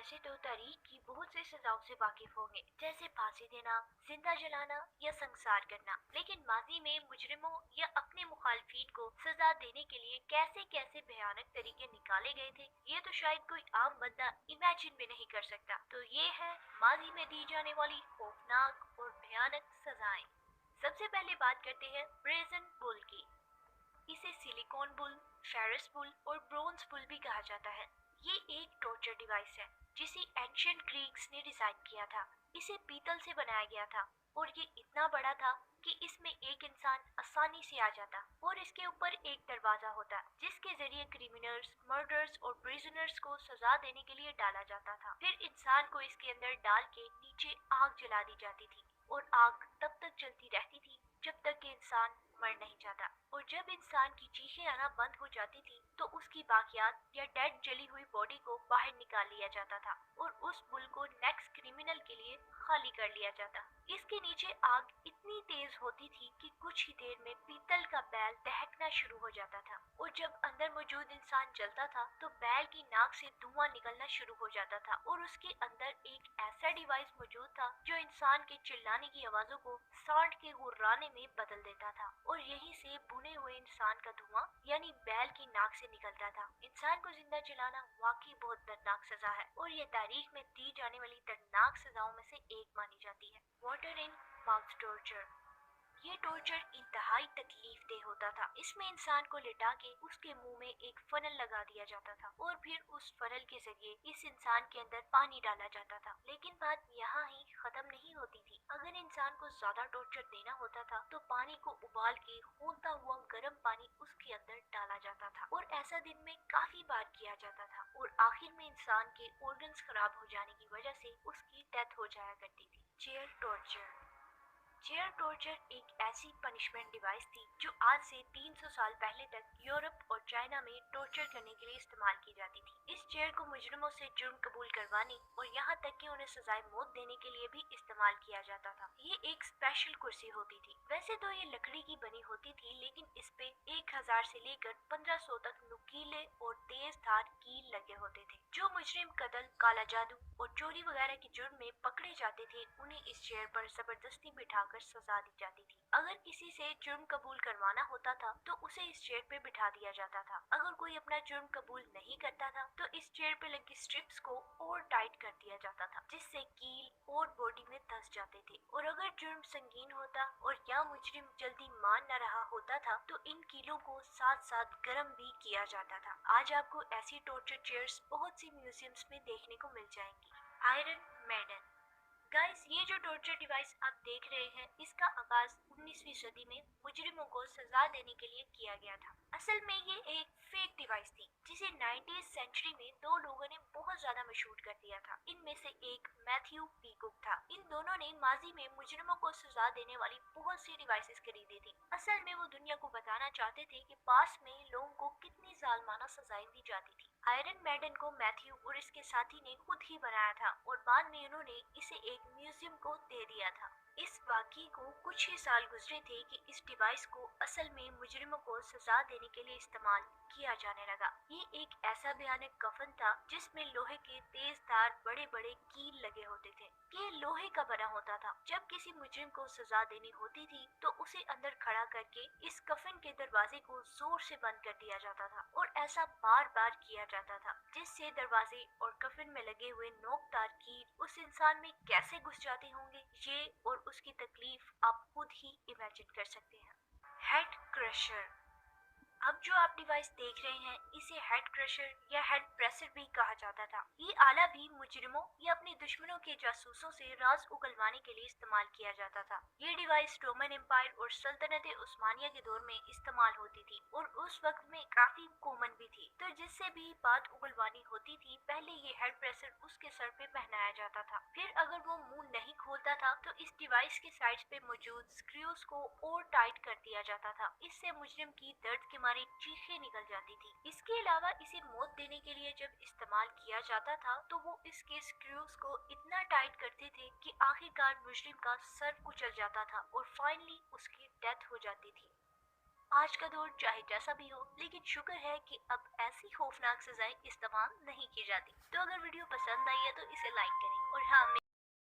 वैसे तो तारीख की बहुत से सजाओं से वाकिफ होंगे, जैसे फांसी देना, जिंदा जलाना या संसार करना। लेकिन माजी में मुजरिमों या अपने मुखालफिन को सजा देने के लिए कैसे कैसे भयानक तरीके निकाले गए थे, ये तो शायद कोई आम बंदा इमेजिन भी नहीं कर सकता। तो ये है माजी में दी जाने वाली खौफनाक और भयानक सजाएं। सबसे पहले बात करते हैं ब्रेजन बुल की। इसे सिलिकॉन बुल, फेरस बुल और ब्रोंज बुल भी कहा जाता है। ये एक टॉर्चर डिवाइस है जिसे एंशियंट ग्रीक्स ने डिजाइन किया था। इसे पीतल से बनाया गया था और ये इतना बड़ा था कि इसमें एक इंसान आसानी से आ जाता और इसके ऊपर एक दरवाजा होता जिसके जरिए क्रिमिनल्स, मर्डर्स और प्रिजनर्स को सजा देने के लिए डाला जाता था। फिर इंसान को इसके अंदर डाल के नीचे आग जला दी जाती थी और आग तब तक जलती रहती थी जब तक कि इंसान मर नहीं जाता। और जब इंसान की चीखें आना बंद हो जाती थी तो उसकी बाकियात या डेड जली हुई बॉडी को बाहर निकाल लिया जाता था और उस बुल को नेक्स्ट क्रिमिनल के लिए खाली कर लिया जाता। इसके नीचे आग इतनी तेज होती थी कि कुछ ही देर में पीतल का बैल दहकना शुरू हो जाता था और जब अंदर मौजूद इंसान जलता था तो बैल की नाक से धुआं निकलना शुरू हो जाता था और उसके अंदर एक ऐसा डिवाइस मौजूद था जो इंसान के चिल्लाने की आवाजों को सांड के गुर्राने में बदल देता था और यहीं से भुने हुए इंसान का धुआं यानी बैल की नाक से निकलता था। इंसान को जिंदा जलाना वाकई बहुत दर्दनाक सजा है और ये तारीख में दी जाने वाली दर्दनाक सजाओं में से एक मानी जाती है। Water in mouth torture. ये टॉर्चर इंतहाई तकलीफ देह होता था। इसमें इंसान को लिटा के उसके मुंह में एक फनल लगा दिया जाता था और फिर उस फनल के जरिए इस इंसान के अंदर पानी डाला जाता था। लेकिन बात यहाँ ही खत्म नहीं होती थी। अगर इंसान को ज्यादा टॉर्चर देना होता था तो पानी को उबाल के खौलता हुआ गर्म पानी उसके अंदर डाला जाता था और ऐसा दिन में काफी बार किया जाता था और आखिर में इंसान के ऑर्गन्स खराब हो जाने की वजह से उसकी डेथ हो जाया करती थी। Chair torture. चेयर टॉर्चर एक ऐसी पनिशमेंट डिवाइस थी जो आज से 300 साल पहले तक यूरोप और चाइना में टॉर्चर करने के लिए इस्तेमाल की जाती थी। इस चेयर को मुजरिमों से जुर्म कबूल करवाने और यहाँ तक कि उन्हें सजाए मौत देने के लिए भी इस्तेमाल किया जाता था। ये एक स्पेशल कुर्सी होती थी। वैसे तो ये लकड़ी की बनी होती थी लेकिन इस पे 1000 से लेकर 1500 तक नुकीले और तेज धार कील लगे होते थे। जो मुजरिम कत्ल, काला जादू और चोरी वगैरह के जुर्म में पकड़े जाते थे उन्हें इस चेयर पर जबरदस्ती बिठाकर सजा दी जाती थी। अगर किसी से जुर्म कबूल करवाना होता था तो उसे इस चेयर पे बिठा दिया जाता था। अगर कोई अपना जुर्म कबूल नहीं करता था तो इस चेयर पे लगी स्ट्रिप्स को और टाइट कर दिया जाता था जिससे कील और बॉडी में धंस जाते थे। और अगर जुर्म संगीन होता और या मुजरिम जल्दी मान न रहा होता था तो इन कीलों को साथ साथ गर्म भी किया जाता था। आज आपको ऐसी टॉर्चर चेयर्स बहुत सी म्यूजियम्स में देखने को मिल जाएंगी। आयरन मैडन। गाइस, ये जो टॉर्चर डिवाइस आप देख रहे हैं इसका आगाज 19वीं सदी में मुजरिमों को सजा देने के लिए किया गया था। असल में ये एक फेक डिवाइस थी जिसे 19वीं सेंचुरी में दो लोगों ने बहुत ज्यादा मशहूर कर दिया था। इनमें से एक मैथ्यू पीकुक था। इन दोनों ने माजी में मुजरिमों को सजा देने वाली बहुत सी डिवाइसेस खरीदी थी। असल में वो दुनिया को बताना चाहते थे कि पास में लोगों को कितनी जालमाना सजाएं दी जाती थी। आयरन मैडन को मैथ्यू और इसके साथी ने खुद ही बनाया था और बाद में उन्होंने इसे एक म्यूजियम को दे दिया था। इस वाकये को कुछ ही साल गुजरे थे कि इस डिवाइस को असल में मुजरिमों को सजा देने के लिए इस्तेमाल किया जाने लगा। ये एक ऐसा भयानक कफन था जिसमें लोहे के तेज धार बड़े बड़े कील लगे होते थे। ये लोहे का बना होता था। जब किसी मुजरिम को सजा देनी होती थी तो उसे अंदर खड़ा करके इस कफन के दरवाजे को जोर से बंद कर दिया जाता था और ऐसा बार बार किया जाता था जिससे दरवाजे और कफन में लगे हुए नोकदार कील उस इंसान में कैसे घुस जाते होंगे, ये और उसकी तकलीफ आप खुद ही इमेजिन कर सकते हैं। Head crusher. अब जो आप डिवाइस देख रहे हैं इसे हेड क्रशर या हेड प्रेसर भी कहा जाता था। ये आला भी मुजरिमों या अपने दुश्मनों के जासूसों से राज उगलवाने के लिए इस्तेमाल किया जाता था। ये डिवाइस रोमन एम्पायर और सल्तनत उस्मानिया के दौर में इस्तेमाल होती थी और उस वक्त में काफी कॉमन भी थी। तो जिससे भी बात उगलवानी होती थी पहले ये हेड प्रेसर उसके सर पे पहनाया जाता था। फिर अगर वो मुंह नहीं खोलता था तो इस डिवाइस के साइड्स पे मौजूद स्क्रूज को और टाइट कर दिया जाता था। इससे मुजरिम की दर्द के मारे चीखें निकल जाती थी। इसके अलावा इसे मौत देने के लिए जब इस्तेमाल किया जाता था तो वो इसके स्क्रूज को इतना टाइट करते थे कि आखिरकार मुजरिम का सर कुचल जाता था और फाइनली उसकी डेथ हो जाती थी। آج کا دور چاہے جیسا بھی ہو لیکن شکر ہے کہ اب ایسی خوفناک سزائیں استعمال نہیں کی جاتی۔ تو اگر ویڈیو پسند آئی ہے تو اسے لائک کریں اور ہاں